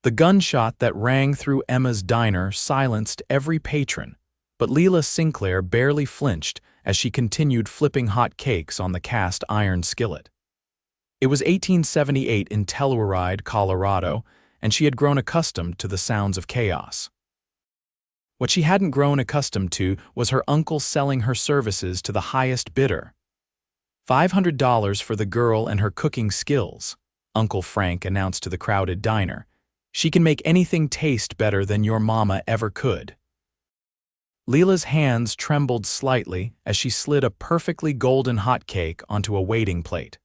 The gunshot that rang through Emma's diner silenced every patron, but Lila Sinclair barely flinched as she continued flipping hot cakes on the cast iron skillet. It was 1878 in Telluride, Colorado, and she had grown accustomed to the sounds of chaos. What she hadn't grown accustomed to was her uncle selling her services to the highest bidder. $500 for the girl and her cooking skills, Uncle Frank announced to the crowded diner. She can make anything taste better than your mama ever could. Lila's hands trembled slightly as she slid a perfectly golden hot cake onto a waiting plate.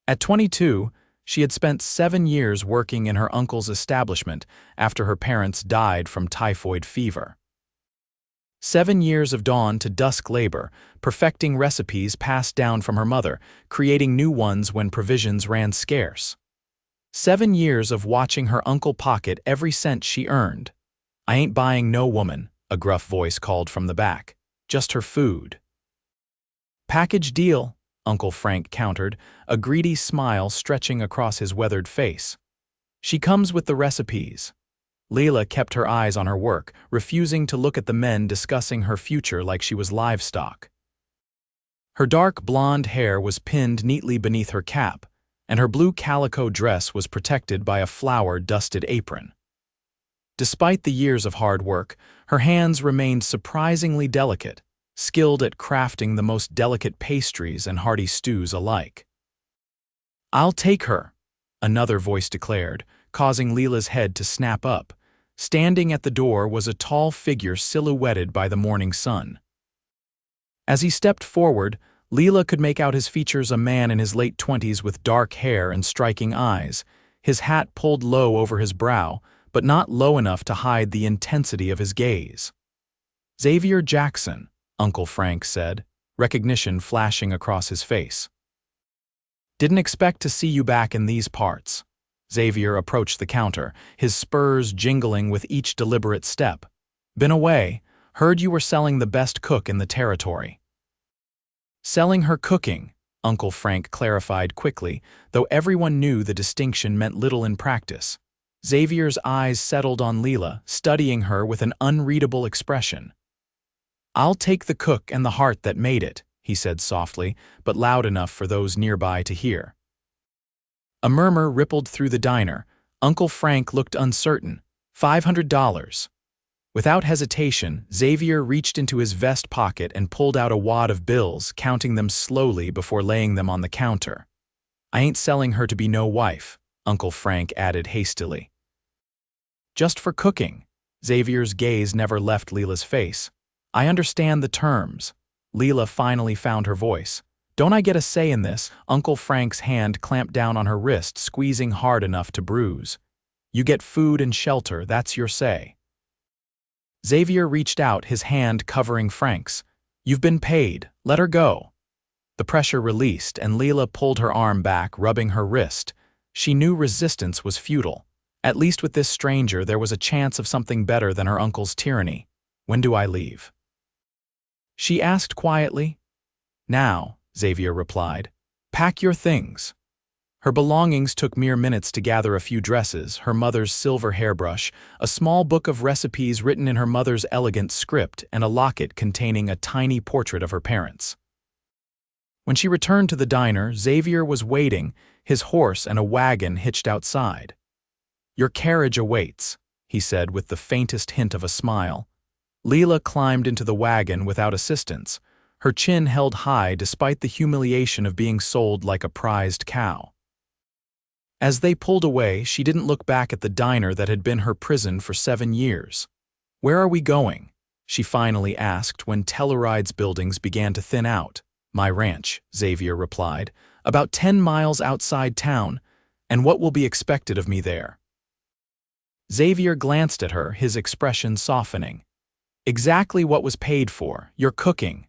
At 22, she had spent 7 years working in her uncle's establishment after her parents died from typhoid fever. 7 years of dawn to dusk labor, perfecting recipes passed down from her mother, creating new ones when provisions ran scarce. 7 years of watching her uncle pocket every cent she earned. "I ain't buying no woman," a gruff voice called from the back. "Just her food." "Package deal," Uncle Frank countered, a greedy smile stretching across his weathered face. "She comes with the recipes." Lila kept her eyes on her work, refusing to look at the men discussing her future like she was livestock. Her dark blonde hair was pinned neatly beneath her cap, and her blue calico dress was protected by a flour-dusted apron. Despite the years of hard work, her hands remained surprisingly delicate, skilled at crafting the most delicate pastries and hearty stews alike. "I'll take her," another voice declared, causing Lila's head to snap up. Standing at the door was a tall figure silhouetted by the morning sun. As he stepped forward, Lila could make out his features, a man in his late 20s with dark hair and striking eyes, his hat pulled low over his brow, but not low enough to hide the intensity of his gaze. "Xavier Jackson," Uncle Frank said, recognition flashing across his face. "Didn't expect to see you back in these parts." Xavier approached the counter, his spurs jingling with each deliberate step. "Been away. Heard you were selling the best cook in the territory." "Selling her cooking," Uncle Frank clarified quickly, though everyone knew the distinction meant little in practice. Xavier's eyes settled on Lila, studying her with an unreadable expression. "I'll take the cook and the heart that made it," he said softly, but loud enough for those nearby to hear. A murmur rippled through the diner. Uncle Frank looked uncertain. $500. Without hesitation, Xavier reached into his vest pocket and pulled out a wad of bills, counting them slowly before laying them on the counter. "I ain't selling her to be no wife," Uncle Frank added hastily. "Just for cooking." Xavier's gaze never left Lila's face. "I understand the terms." Lila finally found her voice. "Don't I get a say in this?" Uncle Frank's hand clamped down on her wrist, squeezing hard enough to bruise. "You get food and shelter, that's your say." Xavier reached out, his hand covering Frank's. "You've been paid. Let her go." The pressure released, and Lila pulled her arm back, rubbing her wrist. She knew resistance was futile. At least with this stranger there was a chance of something better than her uncle's tyranny. "When do I leave?" she asked quietly. "Now," Xavier replied. "Pack your things." Her belongings took mere minutes to gather: a few dresses, her mother's silver hairbrush, a small book of recipes written in her mother's elegant script, and a locket containing a tiny portrait of her parents. When she returned to the diner, Xavier was waiting, his horse and a wagon hitched outside. "Your carriage awaits," he said with the faintest hint of a smile. Lila climbed into the wagon without assistance, her chin held high despite the humiliation of being sold like a prized cow. As they pulled away, she didn't look back at the diner that had been her prison for 7 years. "Where are we going?" she finally asked when Telluride's buildings began to thin out. "My ranch," Xavier replied, "about 10 miles outside town, and what will be expected of me there?" Xavier glanced at her, his expression softening. "Exactly what was paid for, your cooking."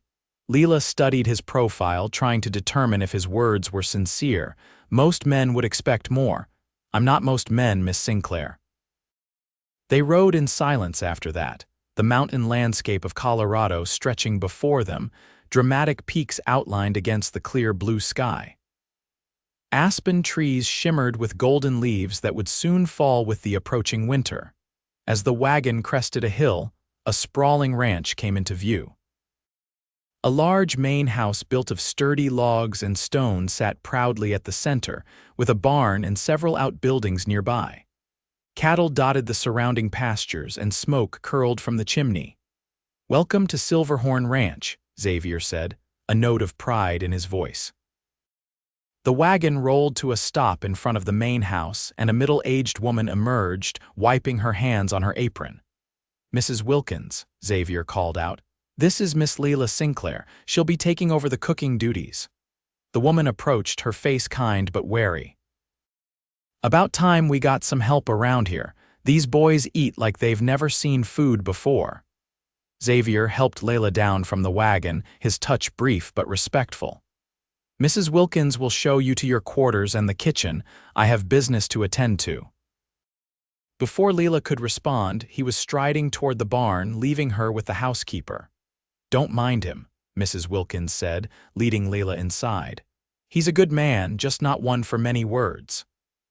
Lila studied his profile, trying to determine if his words were sincere. Most men would expect more. "I'm not most men, Miss Sinclair." They rode in silence after that, the mountain landscape of Colorado stretching before them, dramatic peaks outlined against the clear blue sky. Aspen trees shimmered with golden leaves that would soon fall with the approaching winter. As the wagon crested a hill, a sprawling ranch came into view. A large main house built of sturdy logs and stone sat proudly at the center, with a barn and several outbuildings nearby. Cattle dotted the surrounding pastures and smoke curled from the chimney. "Welcome to Silverhorn Ranch," Xavier said, a note of pride in his voice. The wagon rolled to a stop in front of the main house, and a middle-aged woman emerged, wiping her hands on her apron. "Mrs. Wilkins," Xavier called out, "this is Miss Lila Sinclair. She'll be taking over the cooking duties." The woman approached, her face kind but wary. "About time we got some help around here. These boys eat like they've never seen food before." Xavier helped Lila down from the wagon, his touch brief but respectful. "Mrs. Wilkins will show you to your quarters and the kitchen. I have business to attend to." Before Lila could respond, he was striding toward the barn, leaving her with the housekeeper. "Don't mind him," Mrs. Wilkins said, leading Lila inside. "He's a good man, just not one for many words."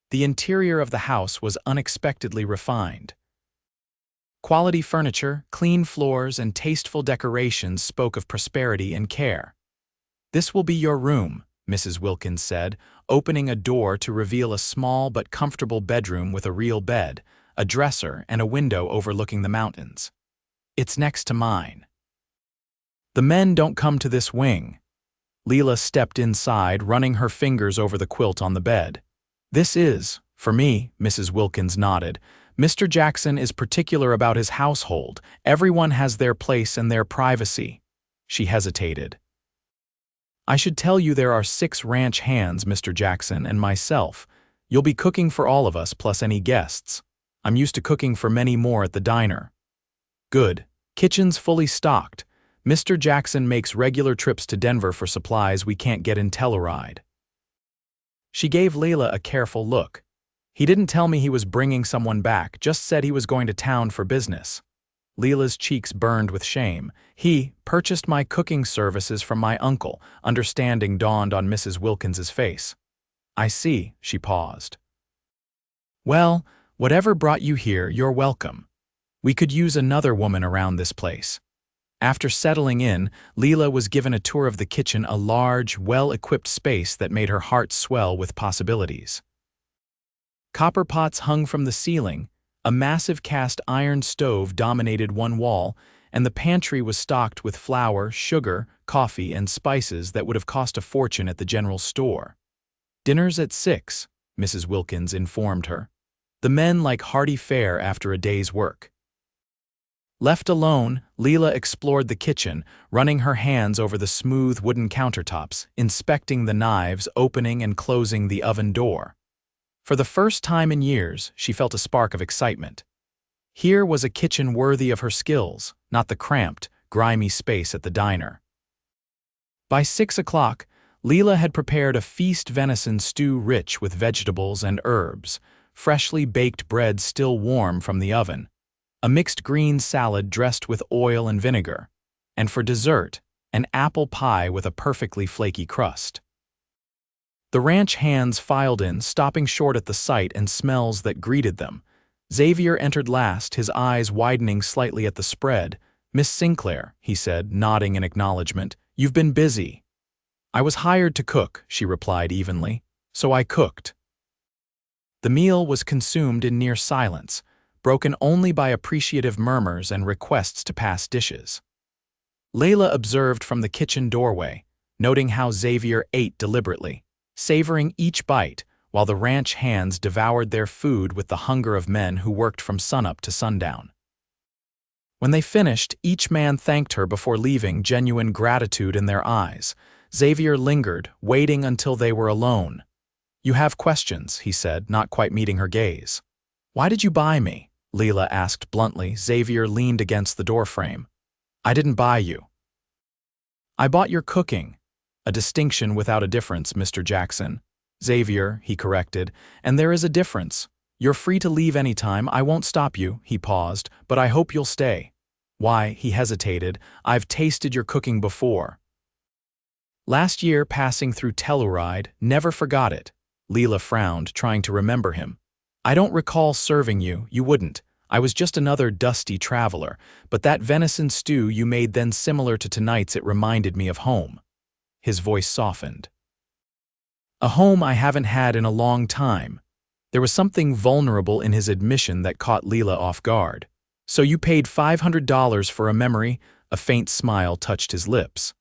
The interior of the house was unexpectedly refined. Quality furniture, clean floors, and tasteful decorations spoke of prosperity and care. "This will be your room," Mrs. Wilkins said, opening a door to reveal a small but comfortable bedroom with a real bed, a dresser, and a window overlooking the mountains. "It's next to mine." "The men don't come to this wing." Lila stepped inside, running her fingers over the quilt on the bed. "This is, for me," Mrs. Wilkins nodded. "Mr. Jackson is particular about his household. Everyone has their place and their privacy." She hesitated. "I should tell you there are 6 ranch hands, Mr. Jackson, and myself. You'll be cooking for all of us plus any guests. I'm used to cooking for many more at the diner." "Good. Kitchen's fully stocked. Mr. Jackson makes regular trips to Denver for supplies we can't get in Telluride." She gave Lila a careful look. "He didn't tell me he was bringing someone back, just said he was going to town for business." Lila's cheeks burned with shame. "He purchased my cooking services from my uncle." Understanding dawned on Mrs. Wilkins's face. "I see," she paused. "Well, whatever brought you here, you're welcome. We could use another woman around this place." After settling in, Lila was given a tour of the kitchen, a large, well-equipped space that made her heart swell with possibilities. Copper pots hung from the ceiling, a massive cast iron stove dominated one wall, and the pantry was stocked with flour, sugar, coffee, and spices that would have cost a fortune at the general store. "Dinner's at 6, Mrs. Wilkins informed her. "The men like hearty fare after a day's work." Left alone, Lila explored the kitchen, running her hands over the smooth wooden countertops, inspecting the knives, opening and closing the oven door. For the first time in years, she felt a spark of excitement. Here was a kitchen worthy of her skills, not the cramped, grimy space at the diner. By 6 o'clock, Lila had prepared a feast venison stew rich with vegetables and herbs, freshly baked bread still warm from the oven, a mixed green salad dressed with oil and vinegar, and for dessert, an apple pie with a perfectly flaky crust. The ranch hands filed in, stopping short at the sight and smells that greeted them. Xavier entered last, his eyes widening slightly at the spread. "Miss Sinclair," he said, nodding in acknowledgement, "you've been busy." "I was hired to cook," she replied evenly, "so I cooked." The meal was consumed in near silence, broken only by appreciative murmurs and requests to pass dishes. Lila observed from the kitchen doorway, noting how Xavier ate deliberately, savoring each bite, while the ranch hands devoured their food with the hunger of men who worked from sunup to sundown. When they finished, each man thanked her before leaving, genuine gratitude in their eyes. Xavier lingered, waiting until they were alone. "You have questions," he said, not quite meeting her gaze. "Why did you buy me?" Lila asked bluntly. Xavier leaned against the doorframe. "I didn't buy you." "I bought your cooking." "A distinction without a difference, Mr. Jackson." "Xavier," he corrected, "and there is a difference. You're free to leave any time. I won't stop you," he paused, "but I hope you'll stay." "Why?" he hesitated. "I've tasted your cooking before. Last year passing through Telluride, never forgot it." Lila frowned, trying to remember him. I don't recall serving you, you wouldn't. I was just another dusty traveler, but that venison stew you made then similar to tonight's, it reminded me of home. His voice softened. A home I haven't had in a long time. There was something vulnerable in his admission that caught Lila off guard. So you paid $500 for a memory? A faint smile touched his lips.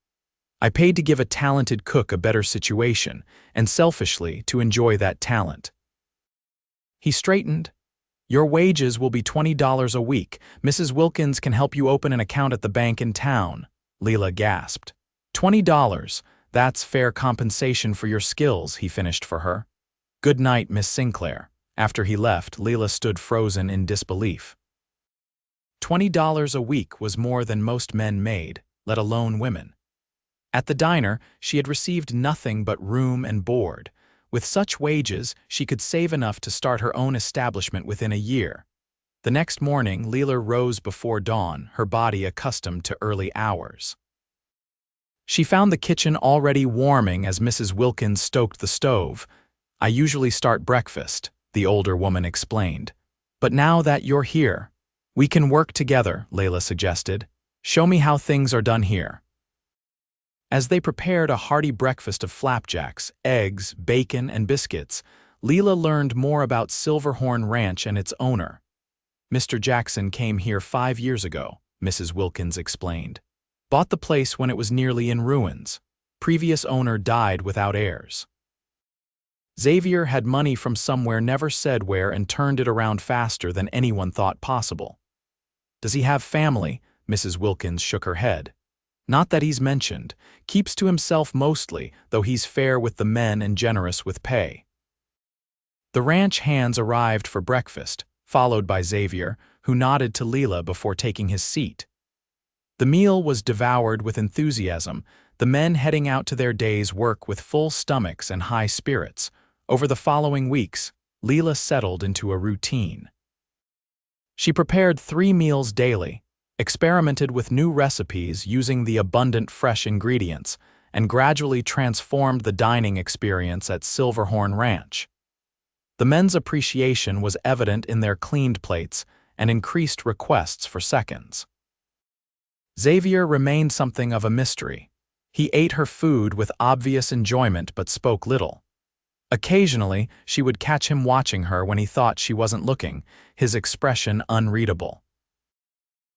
I paid to give a talented cook a better situation, and selfishly to enjoy that talent. He straightened. Your wages will be $20 a week. Mrs. Wilkins can help you open an account at the bank in town. Lila gasped. $20. That's fair compensation for your skills, he finished for her. Good night, Miss Sinclair. After he left, Lila stood frozen in disbelief. $20 a week was more than most men made, let alone women. At the diner, she had received nothing but room and board. With such wages, she could save enough to start her own establishment within a year. The next morning, Lila rose before dawn, her body accustomed to early hours. She found the kitchen already warming as Mrs. Wilkins stoked the stove. I usually start breakfast, the older woman explained. But now that you're here, we can work together, Lila suggested. Show me how things are done here. As they prepared a hearty breakfast of flapjacks, eggs, bacon, and biscuits, Lila learned more about Silverhorn Ranch and its owner. Mr. Jackson came here 5 years ago, Mrs. Wilkins explained. Bought the place when it was nearly in ruins. Previous owner died without heirs. Xavier had money from somewhere never said where and turned it around faster than anyone thought possible. Does he have family? Mrs. Wilkins shook her head. Not that he's mentioned. Keeps to himself mostly, though he's fair with the men and generous with pay. The ranch hands arrived for breakfast, followed by Xavier, who nodded to Lila before taking his seat. The meal was devoured with enthusiasm, the men heading out to their day's work with full stomachs and high spirits. Over the following weeks, Lila settled into a routine. She prepared 3 meals daily, experimented with new recipes using the abundant fresh ingredients, and gradually transformed the dining experience at Silverhorn Ranch. The men's appreciation was evident in their cleaned plates and increased requests for seconds. Xavier remained something of a mystery. He ate her food with obvious enjoyment but spoke little. Occasionally, she would catch him watching her when he thought she wasn't looking, his expression unreadable.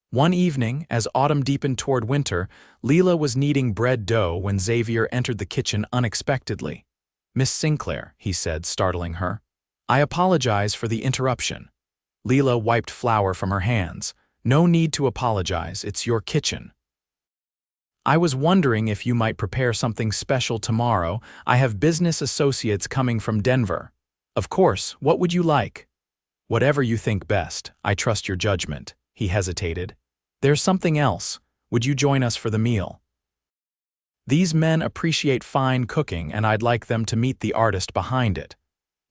One evening, as autumn deepened toward winter, Lila was kneading bread dough when Xavier entered the kitchen unexpectedly. Miss Sinclair, he said, startling her. I apologize for the interruption. Lila wiped flour from her hands. No need to apologize, it's your kitchen. I was wondering if you might prepare something special tomorrow. I have business associates coming from Denver. Of course, what would you like? Whatever you think best. I trust your judgment. He hesitated. There's something else. Would you join us for the meal? These men appreciate fine cooking and I'd like them to meet the artist behind it.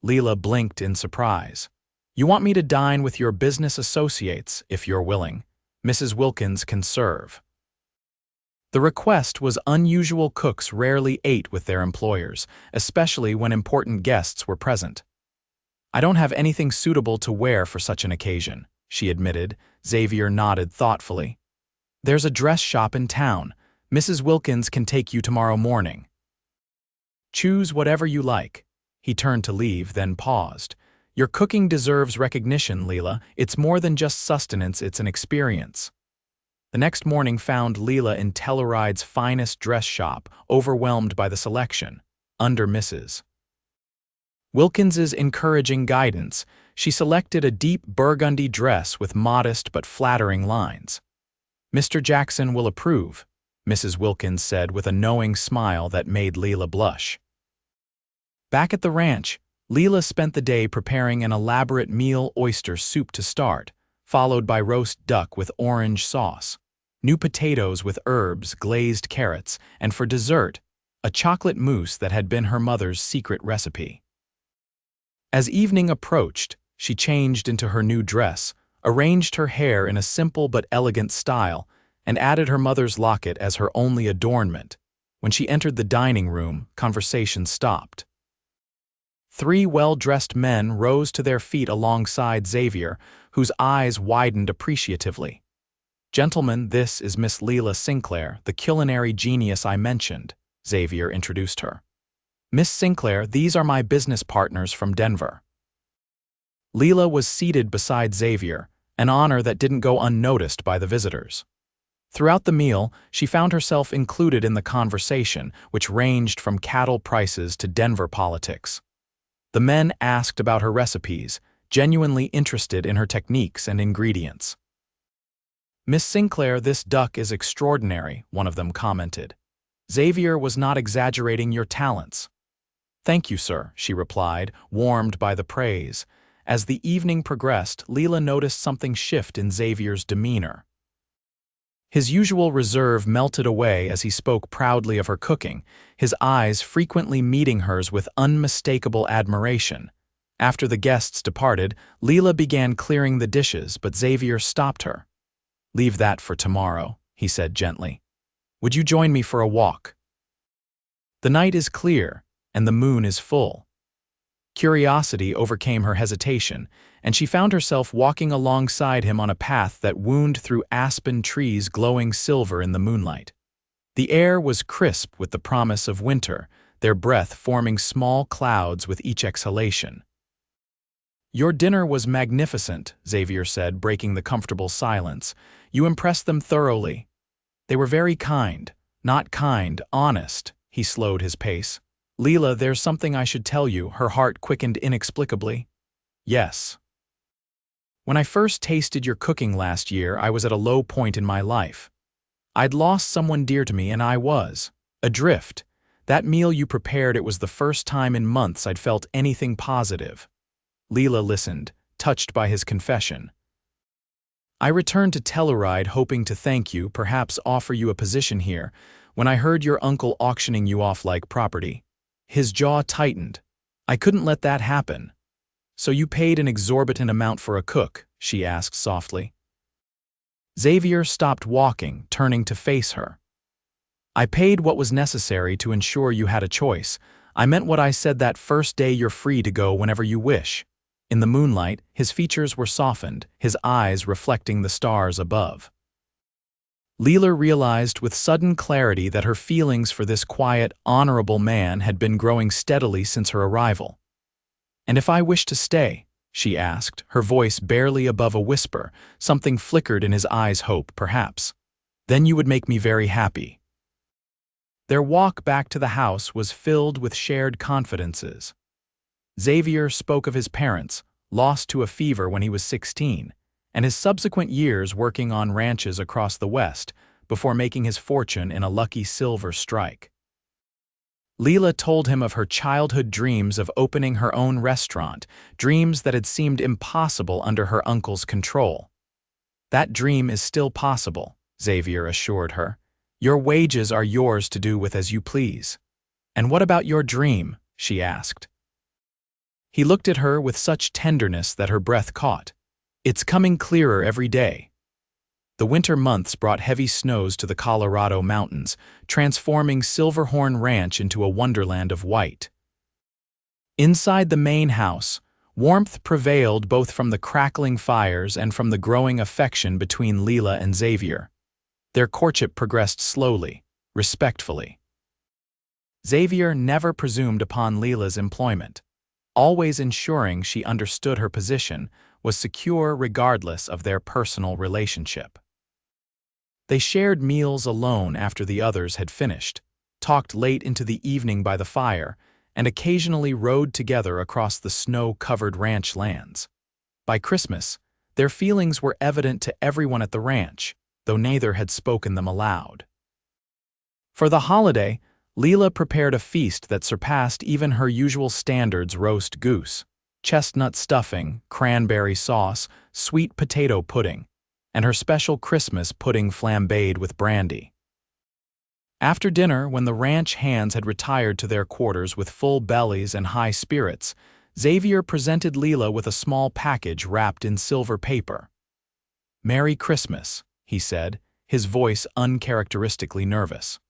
Lila blinked in surprise. You want me to dine with your business associates, if you're willing. Mrs. Wilkins can serve. The request was unusual. Cooks rarely ate with their employers, especially when important guests were present. I don't have anything suitable to wear for such an occasion, she admitted. Xavier nodded thoughtfully. There's a dress shop in town. Mrs. Wilkins can take you tomorrow morning. Choose whatever you like. He turned to leave, then paused. Your cooking deserves recognition, Lila. It's more than just sustenance, it's an experience. The next morning found Lila in Telluride's finest dress shop, overwhelmed by the selection. Under Mrs. Wilkins's encouraging guidance, she selected a deep burgundy dress with modest but flattering lines. Mr. Jackson will approve, Mrs. Wilkins said with a knowing smile that made Lila blush. Back at the ranch, Lila spent the day preparing an elaborate meal oyster soup to start, followed by roast duck with orange sauce, new potatoes with herbs, glazed carrots, and for dessert, a chocolate mousse that had been her mother's secret recipe. As evening approached, she changed into her new dress, arranged her hair in a simple but elegant style, and added her mother's locket as her only adornment. When she entered the dining room, conversation stopped. Three well-dressed men rose to their feet alongside Xavier, whose eyes widened appreciatively. "Gentlemen, this is Miss Lila Sinclair, the culinary genius I mentioned," Xavier introduced her. "Miss Sinclair, these are my business partners from Denver." Lila was seated beside Xavier, an honor that didn't go unnoticed by the visitors. Throughout the meal, she found herself included in the conversation, which ranged from cattle prices to Denver politics. The men asked about her recipes, genuinely interested in her techniques and ingredients. "Miss Sinclair, this duck is extraordinary," one of them commented. "Xavier was not exaggerating your talents." "Thank you, sir," she replied, warmed by the praise. As the evening progressed, Lila noticed something shift in Xavier's demeanor. His usual reserve melted away as he spoke proudly of her cooking, his eyes frequently meeting hers with unmistakable admiration. After the guests departed, Lila began clearing the dishes, but Xavier stopped her. "Leave that for tomorrow," he said gently. "Would you join me for a walk? The night is clear, and the moon is full." Curiosity overcame her hesitation, and she found herself walking alongside him on a path that wound through aspen trees glowing silver in the moonlight. The air was crisp with the promise of winter, their breath forming small clouds with each exhalation. "Your dinner was magnificent," Xavier said, breaking the comfortable silence. "You impressed them thoroughly." "They were very kind. Not kind, honest." He slowed his pace. "Lila, there's something I should tell you," her heart quickened inexplicably. "Yes. When I first tasted your cooking last year, I was at a low point in my life. I'd lost someone dear to me, and I was adrift. That meal you prepared, it was the first time in months I'd felt anything positive." Lila listened, touched by his confession. "I returned to Telluride hoping to thank you, perhaps offer you a position here, when I heard your uncle auctioning you off like property." His jaw tightened. "I couldn't let that happen." "So you paid an exorbitant amount for a cook?" she asked softly. Xavier stopped walking, turning to face her. "I paid what was necessary to ensure you had a choice. I meant what I said that first day. You're free to go whenever you wish." In the moonlight, his features were softened, his eyes reflecting the stars above. Lila realized with sudden clarity that her feelings for this quiet, honorable man had been growing steadily since her arrival. "And if I wish to stay?" she asked, her voice barely above a whisper. Something flickered in his eyes, hope, perhaps. "Then you would make me very happy." Their walk back to the house was filled with shared confidences. Xavier spoke of his parents, lost to a fever when he was 16, and his subsequent years working on ranches across the West before making his fortune in a lucky silver strike. Lila told him of her childhood dreams of opening her own restaurant, dreams that had seemed impossible under her uncle's control. "That dream is still possible," Xavier assured her. "Your wages are yours to do with as you please." "And what about your dream?" she asked. He looked at her with such tenderness that her breath caught. "It's coming clearer every day." The winter months brought heavy snows to the Colorado mountains, transforming Silverhorn Ranch into a wonderland of white. Inside the main house, warmth prevailed both from the crackling fires and from the growing affection between Lila and Xavier. Their courtship progressed slowly, respectfully. Xavier never presumed upon Lila's employment, always ensuring she understood her position was secure regardless of their personal relationship. They shared meals alone after the others had finished, talked late into the evening by the fire, and occasionally rode together across the snow-covered ranch lands. By Christmas, their feelings were evident to everyone at the ranch, though neither had spoken them aloud. For the holiday, Lila prepared a feast that surpassed even her usual standards: roast goose, chestnut stuffing, cranberry sauce, sweet potato pudding, and her special Christmas pudding flambéed with brandy. After dinner, when the ranch hands had retired to their quarters with full bellies and high spirits, Xavier presented Lila with a small package wrapped in silver paper. "Merry Christmas," he said, his voice uncharacteristically nervous.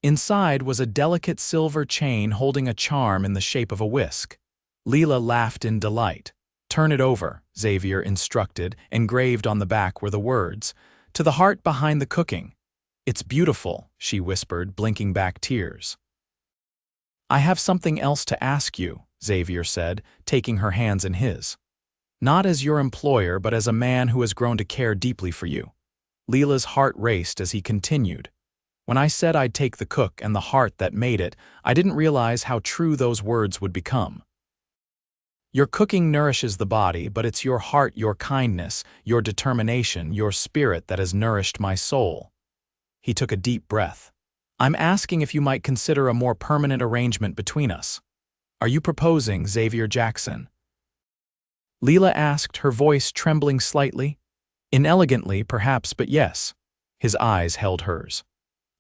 Inside was a delicate silver chain holding a charm in the shape of a whisk. Lila laughed in delight. "Turn it over," Xavier instructed. Engraved on the back were the words, "To the heart behind the cooking." "It's beautiful," she whispered, blinking back tears. "I have something else to ask you," Xavier said, taking her hands in his. "Not as your employer, but as a man who has grown to care deeply for you." Lila's heart raced as he continued. "When I said I'd take the cook and the heart that made it, I didn't realize how true those words would become. Your cooking nourishes the body, but it's your heart, your kindness, your determination, your spirit that has nourished my soul." He took a deep breath. "I'm asking if you might consider a more permanent arrangement between us. Are you proposing, Xavier Jackson?" Lila asked, her voice trembling slightly. "Inelegantly, perhaps, but yes." His eyes held hers.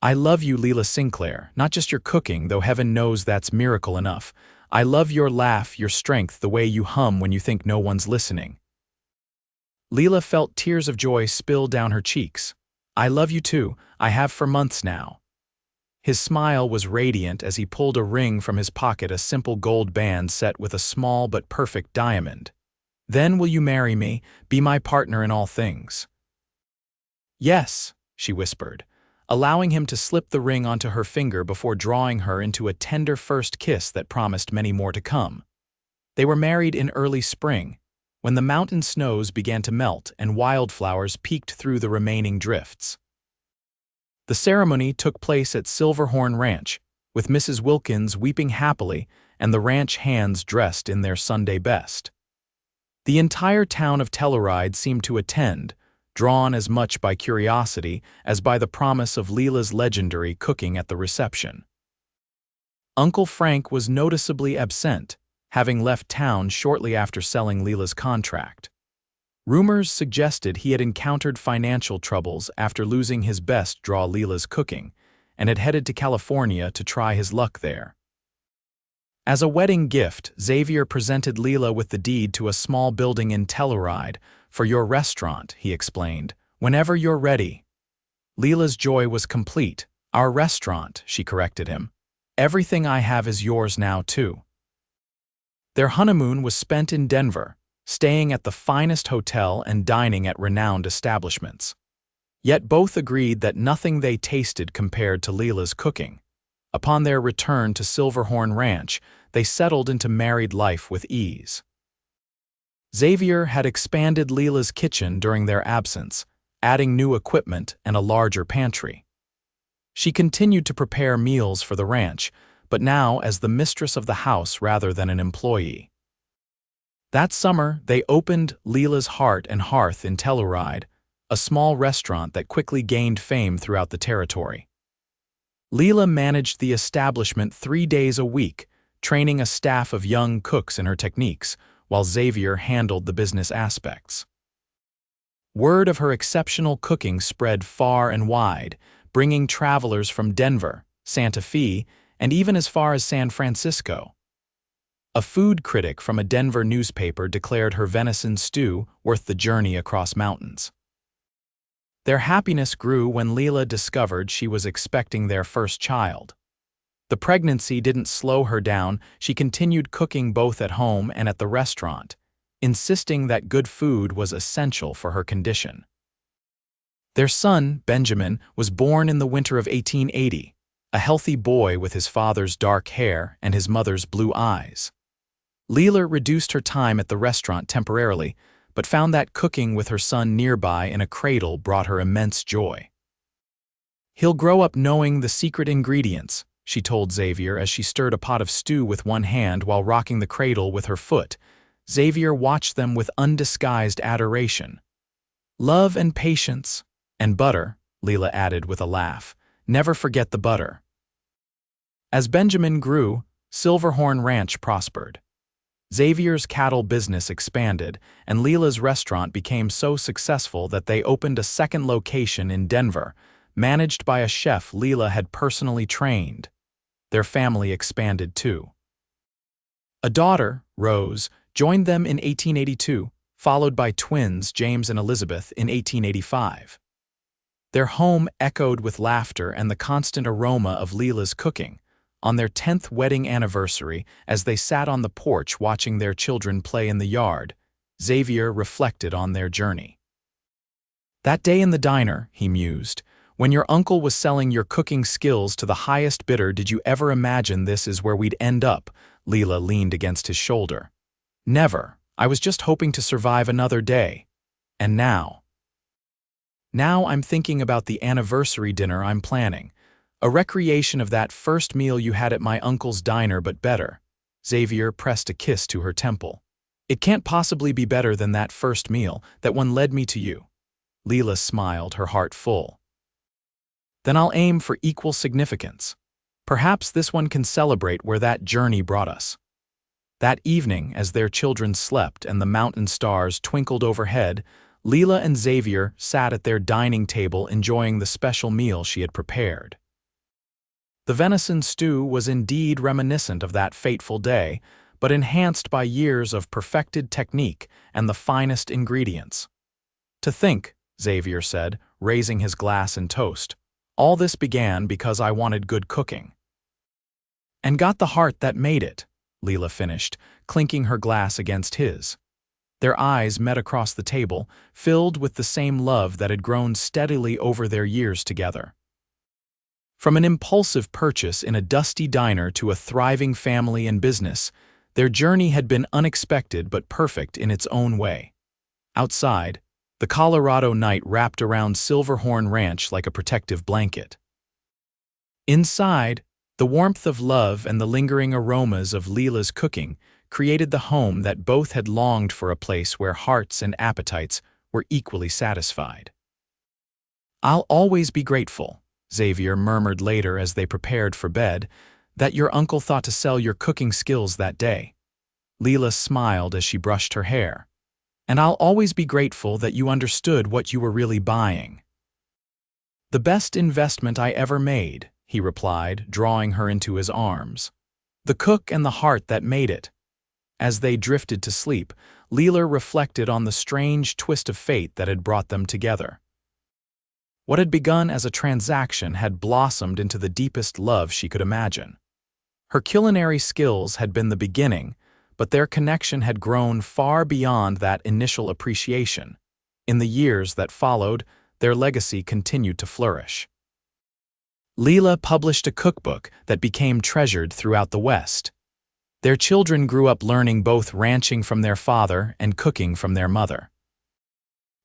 "I love you, Lila Sinclair, not just your cooking, though heaven knows that's miracle enough. I love your laugh, your strength, the way you hum when you think no one's listening." Lila felt tears of joy spill down her cheeks. "I love you too, I have for months now." His smile was radiant as he pulled a ring from his pocket, a simple gold band set with a small but perfect diamond. "Then will you marry me, be my partner in all things?" "Yes," she whispered, allowing him to slip the ring onto her finger before drawing her into a tender first kiss that promised many more to come. They were married in early spring, when the mountain snows began to melt and wildflowers peeked through the remaining drifts. The ceremony took place at Silverhorn Ranch, with Mrs. Wilkins weeping happily and the ranch hands dressed in their Sunday best. The entire town of Telluride seemed to attend, drawn as much by curiosity as by the promise of Lila's legendary cooking at the reception. Uncle Frank was noticeably absent, having left town shortly after selling Lila's contract. Rumors suggested he had encountered financial troubles after losing his best draw, Lila's cooking, and had headed to California to try his luck there. As a wedding gift, Xavier presented Lila with the deed to a small building in Telluride, "For your restaurant," he explained, "whenever you're ready." Lila's joy was complete. "Our restaurant," she corrected him. "Everything I have is yours now, too." Their honeymoon was spent in Denver, staying at the finest hotel and dining at renowned establishments. Yet both agreed that nothing they tasted compared to Lila's cooking. Upon their return to Silverhorn Ranch, they settled into married life with ease. Xavier had expanded Lila's kitchen during their absence, adding new equipment and a larger pantry. She continued to prepare meals for the ranch, but now as the mistress of the house rather than an employee. That summer, they opened Lila's Heart and Hearth in Telluride, a small restaurant that quickly gained fame throughout the territory. Lila managed the establishment 3 days a week, training a staff of young cooks in her techniques, while Xavier handled the business aspects. Word of her exceptional cooking spread far and wide, bringing travelers from Denver, Santa Fe, and even as far as San Francisco. A food critic from a Denver newspaper declared her venison stew worth the journey across mountains. Their happiness grew when Lila discovered she was expecting their first child. The pregnancy didn't slow her down. She continued cooking both at home and at the restaurant, insisting that good food was essential for her condition. Their son, Benjamin, was born in the winter of 1880, a healthy boy with his father's dark hair and his mother's blue eyes. Lila reduced her time at the restaurant temporarily, but found that cooking with her son nearby in a cradle brought her immense joy. "He'll grow up knowing the secret ingredients," she told Xavier as she stirred a pot of stew with one hand while rocking the cradle with her foot. Xavier watched them with undisguised adoration. "Love and patience, and butter," Lila added with a laugh. "Never forget the butter." As Benjamin grew, Silverhorn Ranch prospered. Xavier's cattle business expanded, and Lila's restaurant became so successful that they opened a second location in Denver, managed by a chef Lila had personally trained. Their family expanded too. A daughter, Rose, joined them in 1882, followed by twins James and Elizabeth in 1885. Their home echoed with laughter and the constant aroma of Lila's cooking. On their 10th wedding anniversary, as they sat on the porch watching their children play in the yard, Xavier reflected on their journey. "That day in the diner," he mused, "when your uncle was selling your cooking skills to the highest bidder, did you ever imagine this is where we'd end up?" Lila leaned against his shoulder. "Never. I was just hoping to survive another day. And now I'm thinking about the anniversary dinner I'm planning. A recreation of that first meal you had at my uncle's diner, but better." Xavier pressed a kiss to her temple. "It can't possibly be better than that first meal, that one led me to you." Lila smiled, her heart full. "Then I'll aim for equal significance. Perhaps this one can celebrate where that journey brought us." That evening, as their children slept and the mountain stars twinkled overhead, Lila and Xavier sat at their dining table enjoying the special meal she had prepared. The venison stew was indeed reminiscent of that fateful day, but enhanced by years of perfected technique and the finest ingredients. "To think," Xavier said, raising his glass and toast, "all this began because I wanted good cooking." "And got the heart that made it," Lila finished, clinking her glass against his. Their eyes met across the table, filled with the same love that had grown steadily over their years together. From an impulsive purchase in a dusty diner to a thriving family and business, their journey had been unexpected but perfect in its own way. Outside, the Colorado night wrapped around Silverhorn Ranch like a protective blanket. Inside, the warmth of love and the lingering aromas of Lila's cooking created the home that both had longed for, a place where hearts and appetites were equally satisfied. "I'll always be grateful," Xavier murmured later as they prepared for bed, "that your uncle thought to sell your cooking skills that day." Lila smiled as she brushed her hair. "And I'll always be grateful that you understood what you were really buying." "The best investment I ever made," he replied, drawing her into his arms. "The cook and the heart that made it." As they drifted to sleep, Lila reflected on the strange twist of fate that had brought them together. What had begun as a transaction had blossomed into the deepest love she could imagine. Her culinary skills had been the beginning, but their connection had grown far beyond that initial appreciation. In the years that followed, their legacy continued to flourish. Lila published a cookbook that became treasured throughout the West. Their children grew up learning both ranching from their father and cooking from their mother.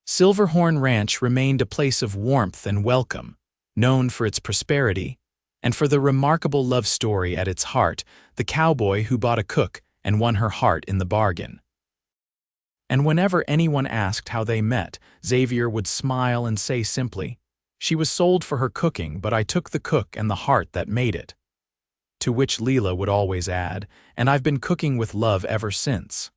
Silverhorn Ranch remained a place of warmth and welcome, known for its prosperity, and for the remarkable love story at its heart, the cowboy who bought a cook and won her heart in the bargain. And whenever anyone asked how they met, Xavier would smile and say simply, "She was sold for her cooking, but I took the cook and the heart that made it." To which Lila would always add, "And I've been cooking with love ever since."